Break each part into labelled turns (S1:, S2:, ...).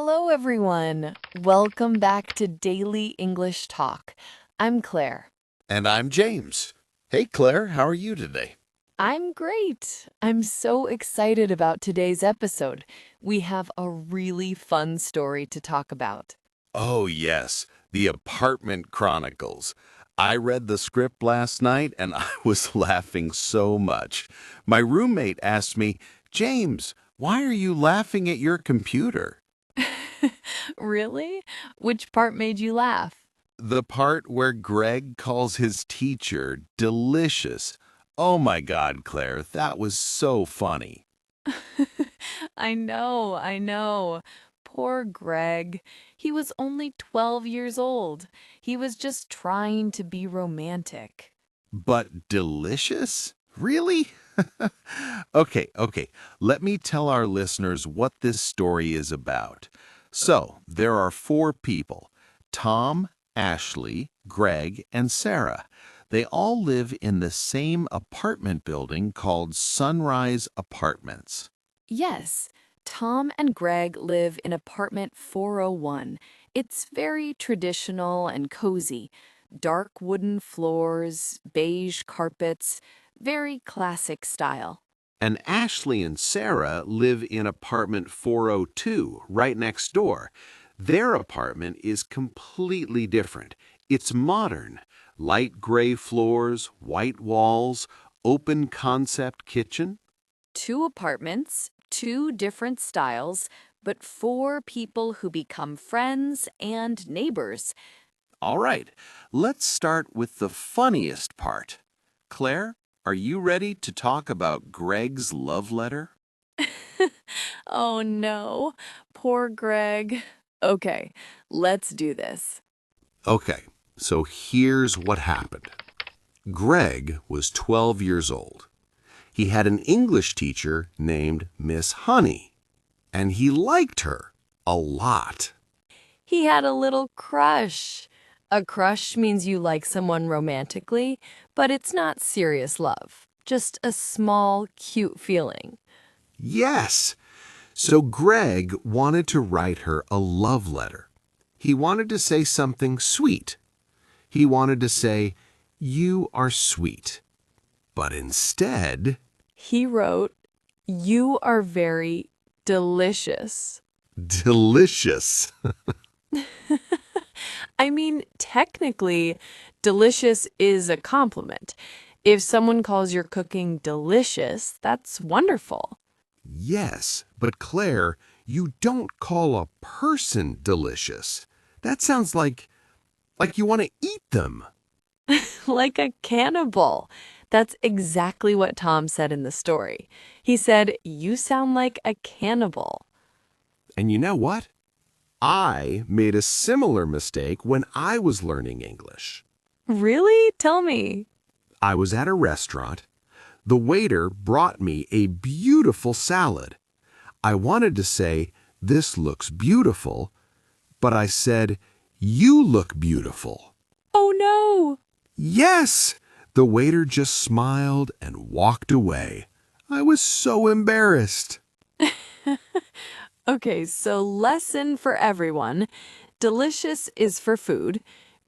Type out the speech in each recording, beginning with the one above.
S1: Hello, everyone. Welcome back to Daily English Talk. I'm Claire.
S2: And I'm James. Hey, Claire, how are you today?
S1: I'm great. I'm so excited about today's episode. We have a really fun story to talk about.
S2: Oh, yes, the Apartment Chronicles. I read the script last night and I was laughing so much. My roommate asked me, James, why are you laughing at your computer?
S1: Really? Which part made you laugh?
S2: The part where Greg calls his teacher delicious. Oh my God, Claire, that was so funny.
S1: I know. Poor Greg. He was only 12 years old. He was just trying to be romantic.
S2: But delicious? Really? Okay. Let me tell our listeners what this story is about. So, there are four people: Tom, Ashley, Greg, and Sarah. They all live in the same apartment building called Sunrise Apartments.
S1: Yes, Tom and Greg live in apartment 401. It's very traditional and cozy. Dark wooden floors, beige carpets, very classic style.
S2: And Ashley and Sarah live in apartment 402, right next door. Their apartment is completely different. It's modern. Light gray floors, white walls, open concept kitchen.
S1: Two apartments, two different styles, but four people who become friends and neighbors.
S2: All right, let's start with the funniest part. Claire, are you ready to talk about Greg's love letter?
S1: Oh no, poor Greg. Okay, let's do this.
S2: Okay, so here's what happened. Greg was 12 years old. He had an English teacher named Miss Honey, and he liked her a lot.
S1: He had a little crush. A crush means you like someone romantically, but it's not serious love, just a small, cute feeling.
S2: Yes, so Greg wanted to write her a love letter. He wanted to say something sweet. He wanted to say, "You are sweet." But instead,
S1: He wrote, "You are very delicious."
S2: delicious.
S1: I mean, technically, delicious is a compliment. If someone calls your cooking delicious, that's wonderful.
S2: Yes, but Claire, you don't call a person delicious. That sounds like you want to eat them.
S1: Like a cannibal. That's exactly what Tom said in the story. He said, "You sound like a cannibal."
S2: And you know what? I made a similar mistake when I was learning English.
S1: Really? Tell me.
S2: I was at a restaurant. The waiter brought me a beautiful salad. I wanted to say, "This looks beautiful," but I said, "You look beautiful."
S1: Oh no.
S2: Yes! The waiter just smiled and walked away. I was so embarrassed.
S1: Okay, so lesson for everyone. Delicious is for food.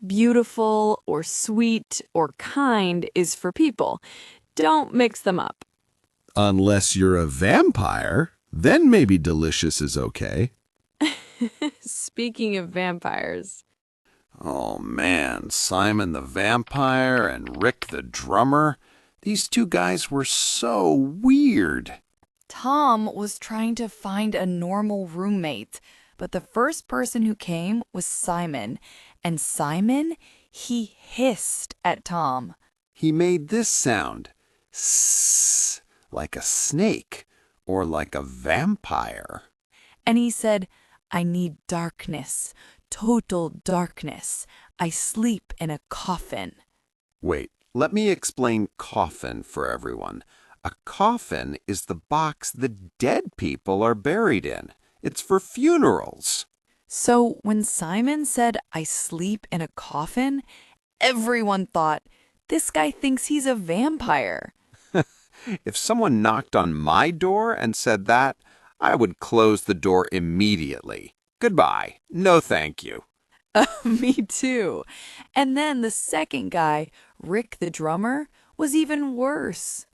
S1: Beautiful or sweet or kind is for people. Don't mix them up.
S2: Unless you're a vampire, then maybe delicious is okay.
S1: Speaking of vampires.
S2: Oh man, Simon the vampire and Rick the drummer. These two guys were so weird.
S1: Tom was trying to find a normal roommate, but the first person who came was Simon. And Simon, he hissed at Tom.
S2: He made this sound. Sss, like a snake or like a vampire.
S1: And he said, "I need darkness, total darkness. I sleep in a coffin."
S2: Wait, let me explain coffin for everyone. A coffin is the box the dead people are buried in. It's for funerals.
S1: So when Simon said, "I sleep in a coffin," everyone thought, this guy thinks he's a vampire.
S2: If someone knocked on my door and said that, I would close the door immediately.
S3: Goodbye. No thank you.
S1: Me too. And then the second guy, Rick the drummer, was even worse.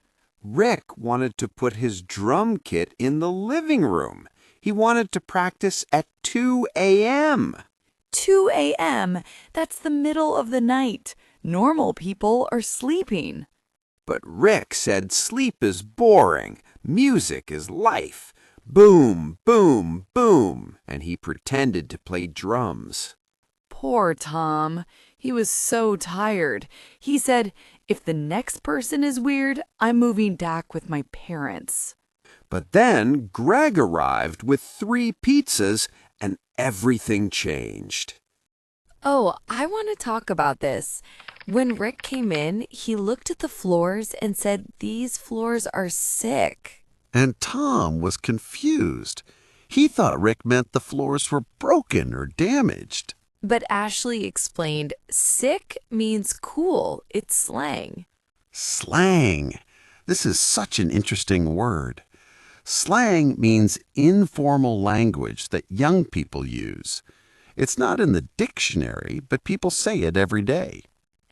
S3: Rick wanted to put his drum kit in the living room. He wanted to practice at 2 a.m.
S1: 2 a.m. That's the middle of the night. Normal people are sleeping.
S3: But Rick said sleep is boring. Music is life. Boom, boom, boom. And he pretended to play drums.
S1: Poor Tom. He was so tired. He said, if the next person is weird, I'm moving back with my parents.
S3: But then Greg arrived with 3 pizzas and everything changed.
S1: Oh, I want to talk about this. When Rick came in, he looked at the floors and said, these floors are sick.
S2: And Tom was confused. He thought Rick meant the floors were broken or damaged.
S1: But Ashley explained, sick means cool. It's slang.
S2: Slang. This is such an interesting word. Slang means informal language that young people use. It's not in the dictionary, but people say it every day.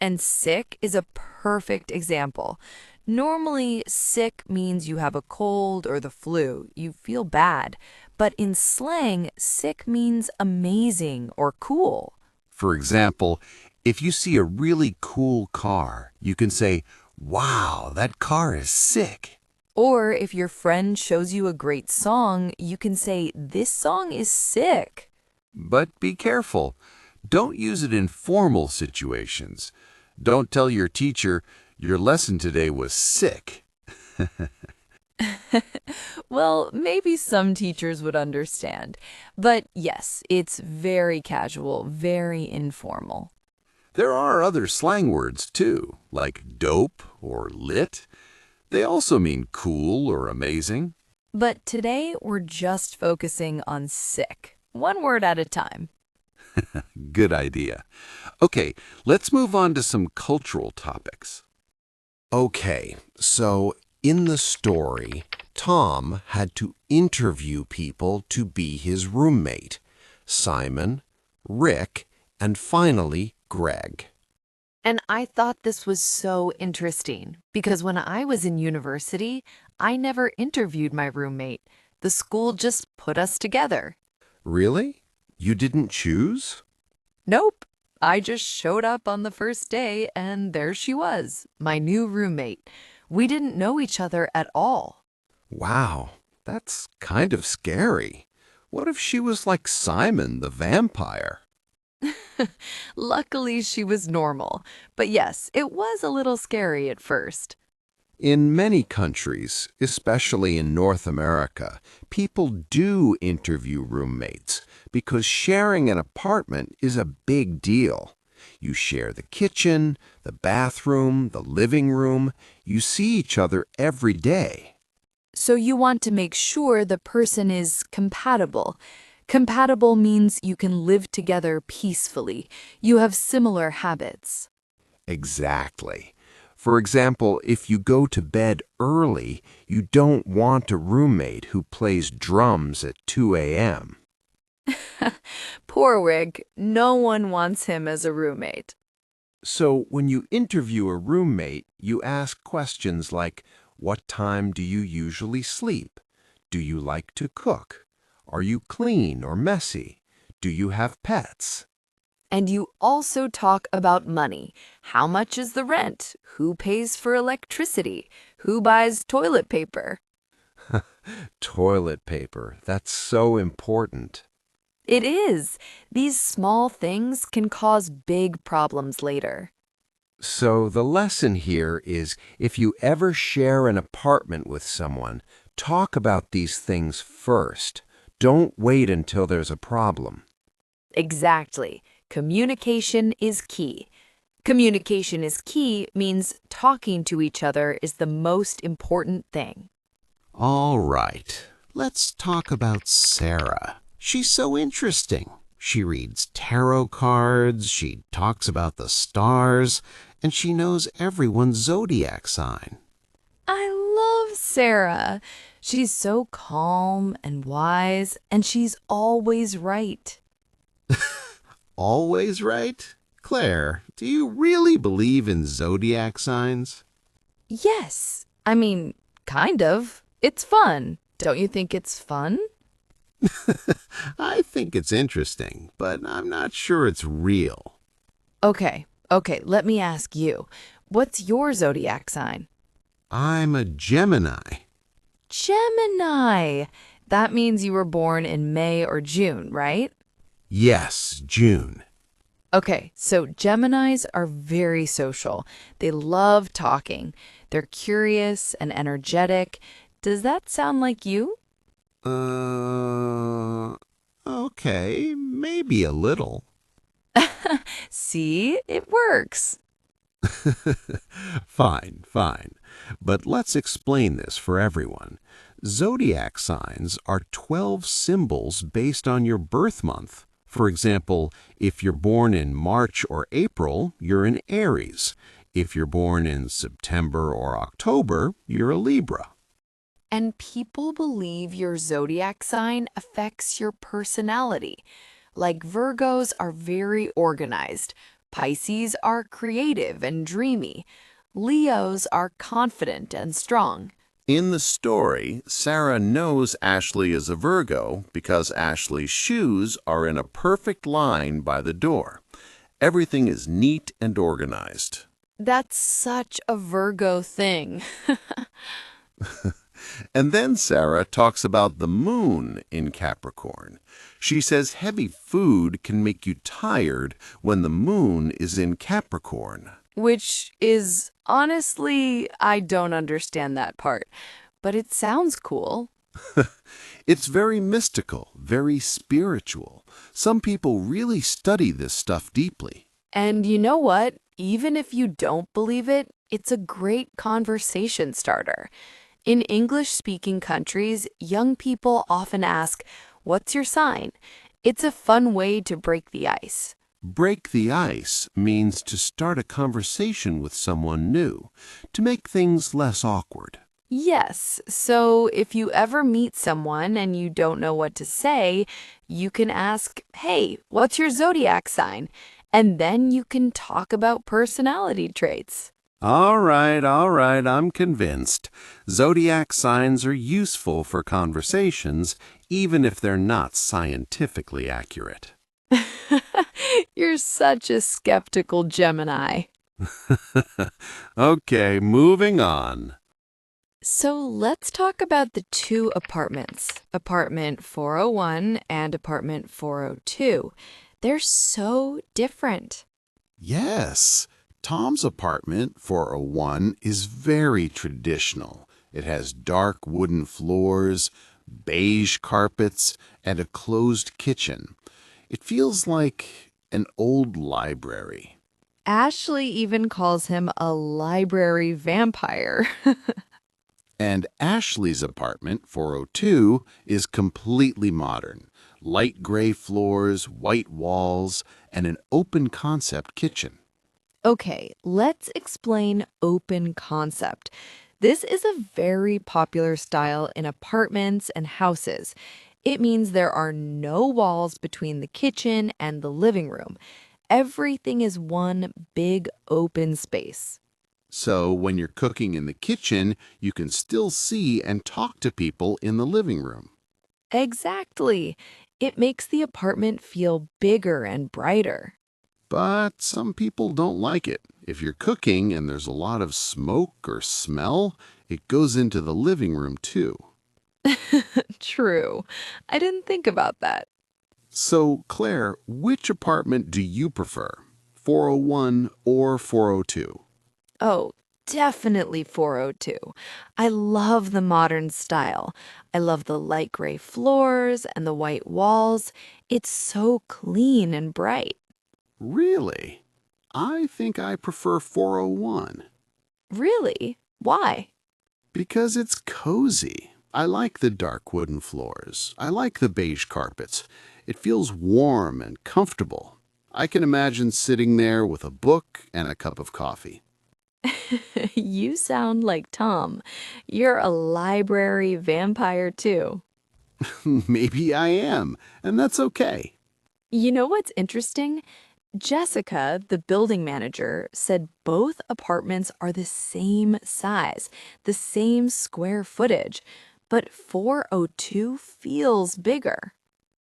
S1: And sick is a perfect example. Normally, sick means you have a cold or the flu. You feel bad. But in slang, sick means amazing or cool.
S2: For example, if you see a really cool car, you can say, "Wow, that car is sick."
S1: Or if your friend shows you a great song, you can say, this song is sick.
S2: But be careful. Don't use it in formal situations. Don't tell your teacher, "Your lesson today was sick."
S1: Well, maybe some teachers would understand. But yes, it's very casual, very informal.
S2: There are other slang words too, like dope or lit. They also mean cool or amazing.
S1: But today we're just focusing on sick, one word at a time.
S2: Good idea. Okay, let's move on to some cultural topics.
S4: Okay, so in the story, Tom had to interview people to be his roommate. Simon, Rick, and finally Greg.
S1: And I thought this was so interesting because when I was in university, I never interviewed my roommate. The school just put us together.
S4: Really? You didn't choose?
S1: Nope. I just showed up on the first day and there she was, my new roommate. We didn't know each other at all.
S4: Wow, that's kind of scary. What if she was like Simon the vampire?
S1: Luckily, she was normal. But yes, it was a little scary at first.
S4: In many countries, especially in North America, people do interview roommates because sharing an apartment is a big deal. You share the kitchen, the bathroom, the living room. You see each other every day.
S1: So you want to make sure the person is compatible. Compatible means you can live together peacefully. You have similar habits.
S4: Exactly. For example, if you go to bed early, you don't want a roommate who plays drums at 2 a.m.
S1: Poor Rick. No one wants him as a roommate.
S4: So when you interview a roommate, you ask questions like, what time do you usually sleep? Do you like to cook? Are you clean or messy? Do you have pets?
S1: And you also talk about money. How much is the rent? Who pays for electricity? Who buys toilet paper?
S4: Toilet paper, that's so important.
S1: It is. These small things can cause big problems later.
S4: So the lesson here is if you ever share an apartment with someone, talk about these things first. Don't wait until there's a problem.
S1: Exactly. Communication is key. Communication is key means talking to each other is the most important thing.
S2: All right, let's talk about Sarah. She's so interesting. She reads tarot cards, she talks about the stars, and she knows everyone's zodiac sign.
S1: I love Sarah. She's so calm and wise, and she's always right.
S2: Always right? Claire, do you really believe in zodiac signs?
S1: Yes, I mean, kind of. It's fun. Don't you think it's fun?
S2: I think it's interesting, but I'm not sure it's real.
S1: Okay, let me ask you. What's your zodiac sign?
S2: I'm a Gemini.
S1: Gemini. That means you were born in May or June, right?
S2: Yes, June.
S1: Okay, so Geminis are very social. They love talking. They're curious and energetic. Does that sound like you?
S2: Uh, okay, maybe a little.
S1: See, it works.
S2: Fine, fine. But let's explain this for everyone. Zodiac signs are 12 symbols based on your birth month. For example, if you're born in March or April, you're an Aries. If you're born in September or October, you're a Libra.
S1: And people believe your zodiac sign affects your personality. Like Virgos are very organized. Pisces are creative and dreamy. Leos are confident and strong.
S2: In the story, Sarah knows Ashley is a Virgo because Ashley's shoes are in a perfect line by the door. Everything is neat and organized.
S1: That's such a Virgo thing.
S2: And then Sarah talks about the moon in Capricorn. She says heavy food can make you tired when the moon is in Capricorn.
S1: Which is, honestly, I don't understand that part. But it sounds cool.
S2: It's very mystical, very spiritual. Some people really study this stuff deeply.
S1: And you know what? Even if you don't believe it, it's a great conversation starter. In English-speaking countries, young people often ask, "What's your sign?" It's a fun way to break the ice.
S2: Break the ice means to start a conversation with someone new, to make things less awkward.
S1: Yes, so if you ever meet someone and you don't know what to say, you can ask, "Hey, what's your zodiac sign?" And then you can talk about personality traits.
S2: All right, I'm convinced. Zodiac signs are useful for conversations, even if they're not scientifically accurate.
S1: You're such a skeptical Gemini.
S2: Okay, moving on.
S1: So let's talk about the two apartments, apartment 401 and apartment 402. They're so different.
S2: Yes, Tom's apartment, 401, is very traditional. It has dark wooden floors, beige carpets, and a closed kitchen. It feels like an old library.
S1: Ashley even calls him a library vampire.
S2: And Ashley's apartment, 402, is completely modern. Light gray floors, white walls, and an open-concept kitchen.
S1: Okay, let's explain open concept. This is a very popular style in apartments and houses. It means there are no walls between the kitchen and the living room. Everything is one big open space.
S2: So when you're cooking in the kitchen, you can still see and talk to people in the living room.
S1: Exactly. It makes the apartment feel bigger and brighter.
S2: But some people don't like it. If you're cooking and there's a lot of smoke or smell, it goes into the living room too.
S1: True. I didn't think about that.
S2: So, Claire, which apartment do you prefer? 401 or 402?
S1: Oh, definitely 402. I love the modern style. I love the light gray floors and the white walls. It's so clean and bright.
S2: Really? I think I prefer 401
S1: Really? Why?
S2: because it's cozy. I like the dark wooden floors. I like the beige carpets. It feels warm and comfortable. I can imagine sitting there with a book and a cup of coffee.
S1: You sound like Tom. You're a library vampire, too.
S2: Maybe I am, and that's okay.
S1: You know what's interesting? Jessica, the building manager, said both apartments are the same size, the same square footage, but 402 feels bigger.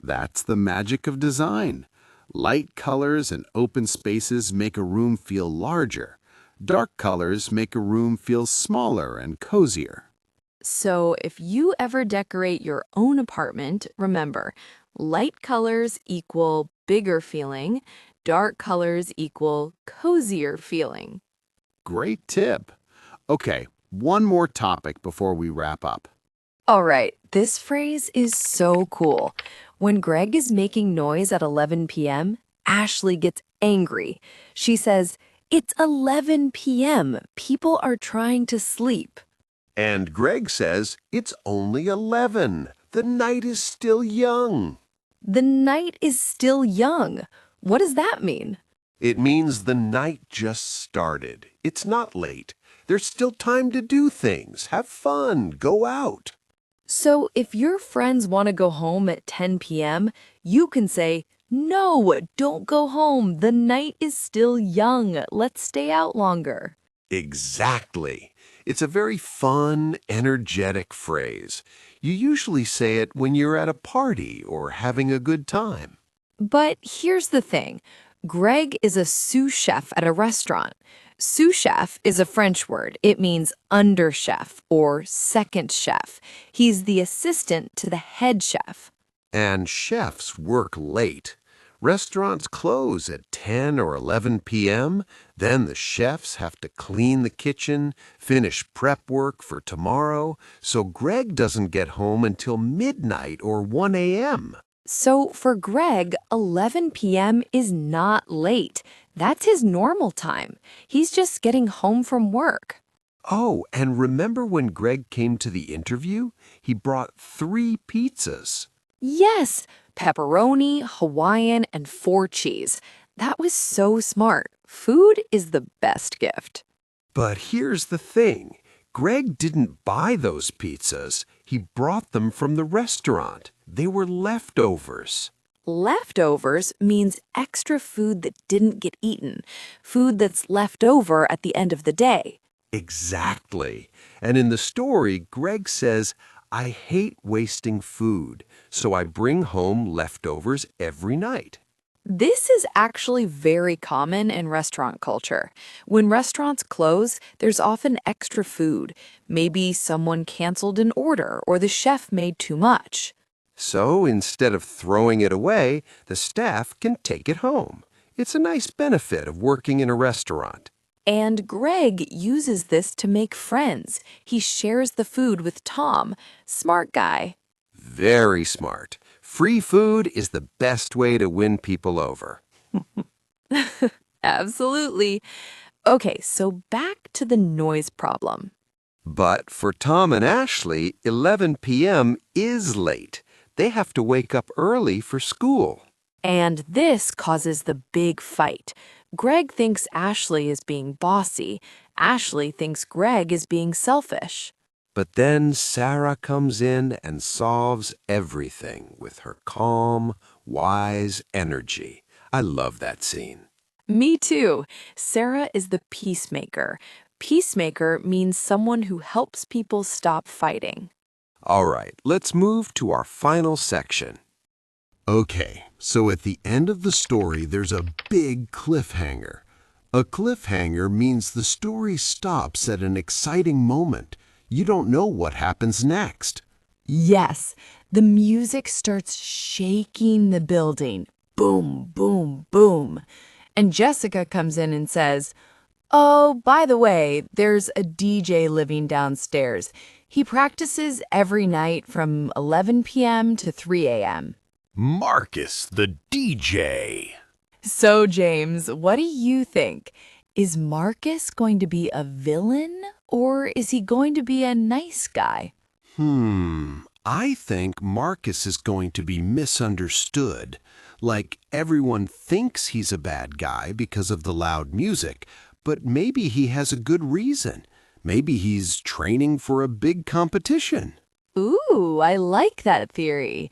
S2: That's the magic of design. Light colors and open spaces make a room feel larger. Dark colors make a room feel smaller and cozier.
S1: So if you ever decorate your own apartment, remember, light colors equal bigger feeling, dark colors equal cozier feeling.
S2: Great tip. Okay, one more topic before we wrap up.
S1: All right, this phrase is so cool. When Greg is making noise at 11 p.m., Ashley gets angry. She says, "It's 11 p.m. People are trying to sleep."
S5: And Greg says, it's only 11. The night is still young.
S1: The night is still young. What does that mean?
S5: It means the night just started. It's not late. There's still time to do things. Have fun. Go out.
S1: So if your friends want to go home at 10 p.m., you can say, "No, don't go home. The night is still young. Let's stay out longer."
S5: Exactly. It's a very fun, energetic phrase. You usually say it when you're at a party or having a good time.
S1: But here's the thing. Greg is a sous chef at a restaurant. Sous chef is a French word. It means under chef or second chef. He's the assistant to the head chef.
S5: And chefs work late. Restaurants close at 10 or 11 p.m. Then the chefs have to clean the kitchen, finish prep work for tomorrow, so Greg doesn't get home until midnight or 1 a.m.
S1: So for Greg, 11 p.m. is not late. That's his normal time. He's just getting home from work.
S5: Oh, and remember when Greg came to the interview? He brought 3 pizzas.
S1: Yes, pepperoni, Hawaiian, and 4 cheese. That was so smart. Food is the best gift.
S5: But here's the thing. Greg didn't buy those pizzas. He brought them from the restaurant. They were leftovers.
S1: Leftovers means extra food that didn't get eaten, food that's left over at the end of the day.
S5: Exactly. And in the story, Greg says, I hate wasting food, so I bring home leftovers every night.
S1: This is actually very common in restaurant culture. When restaurants close, there's often extra food. Maybe someone canceled an order or the chef made too much.
S5: So instead of throwing it away, the staff can take it home. It's a nice benefit of working in a restaurant.
S1: And Greg uses this to make friends. He shares the food with Tom. Smart guy.
S5: Very smart. Free food is the best way to win people over.
S1: Absolutely. Okay, so back to the noise problem.
S5: But for Tom and Ashley, 11 p.m. is late. They have to wake up early for school.
S1: And this causes the big fight. Greg thinks Ashley is being bossy. Ashley thinks Greg is being selfish.
S5: But then Sarah comes in and solves everything with her calm, wise energy. I love that scene.
S1: Me too. Sarah is the peacemaker. Peacemaker means someone who helps people stop fighting.
S5: All right, let's move to our final section.
S2: Okay, so at the end of the story, there's a big cliffhanger. A cliffhanger means the story stops at an exciting moment. You don't know what happens next.
S1: Yes, the music starts shaking the building. Boom, boom, boom. And Jessica comes in and says, "Oh, by the way, there's a DJ living downstairs. He practices every night from 11 p.m. to 3 a.m.
S2: Marcus, the DJ.
S1: So, James, what do you think? Is Marcus going to be a villain or is he going to be a nice guy?
S2: I think Marcus is going to be misunderstood. Like everyone thinks he's a bad guy because of the loud music,
S5: But maybe he has a good reason. Maybe he's training for a big competition.
S1: Ooh, I like that theory.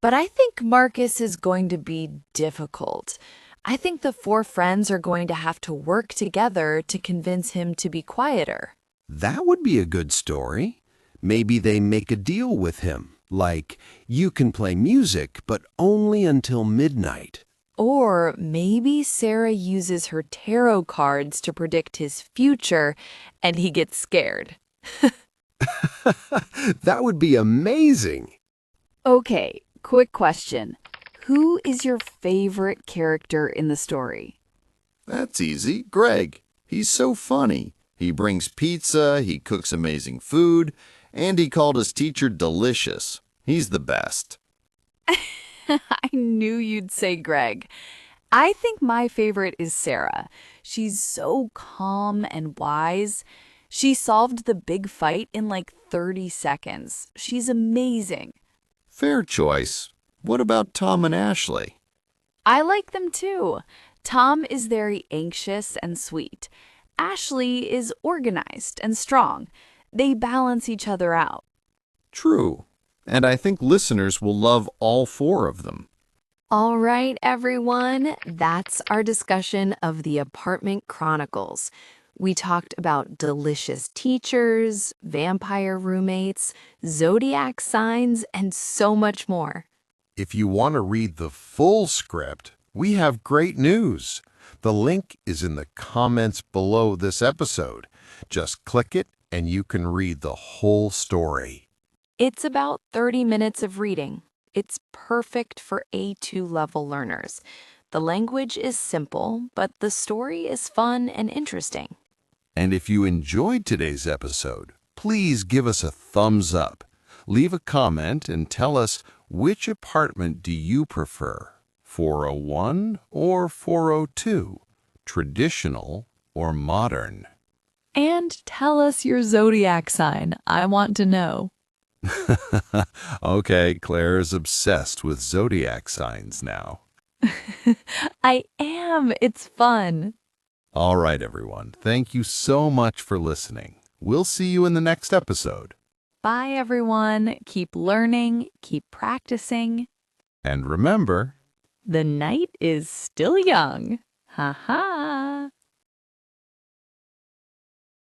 S1: But I think Marcus is going to be difficult. I think the four friends are going to have to work together to convince him to be quieter.
S5: That would be a good story. Maybe they make a deal with him, like, you can play music, but only until midnight.
S1: Or maybe Sarah uses her tarot cards to predict his future and he gets scared.
S5: That would be amazing.
S1: Okay, quick question. Who is your favorite character in the story?
S6: That's easy. Greg. He's so funny. He brings pizza, he cooks amazing food, and he called his teacher delicious. He's the best.
S1: I knew you'd say Greg. I think my favorite is Sarah. She's so calm and wise. She solved the big fight in like 30 seconds. She's amazing.
S6: Fair choice. What about Tom and Ashley?
S1: I like them too. Tom is very anxious and sweet. Ashley is organized and strong. They balance each other out.
S6: True. And I think listeners will love all four of them.
S1: All right, everyone, that's our discussion of the Apartment Chronicles. We talked about delicious teachers, vampire roommates, zodiac signs, and so much more.
S2: If you want to read the full script, we have great news. The link is in the comments below this episode. Just click it and you can read the whole story.
S1: It's about 30 minutes of reading. It's perfect for A2 level learners. The language is simple, but the story is fun and interesting.
S2: And if you enjoyed today's episode, please give us a thumbs up. Leave a comment and tell us, which apartment do you prefer? 401 or 402? Traditional or modern?
S1: And tell us your zodiac sign. I want to know.
S2: Okay, Claire is obsessed with zodiac signs now.
S1: I am. It's fun.
S2: All right, everyone. Thank you so much for listening. We'll see you in the next episode.
S1: Bye, everyone. Keep learning, keep practicing.
S2: And remember,
S1: The night is still young. Ha ha.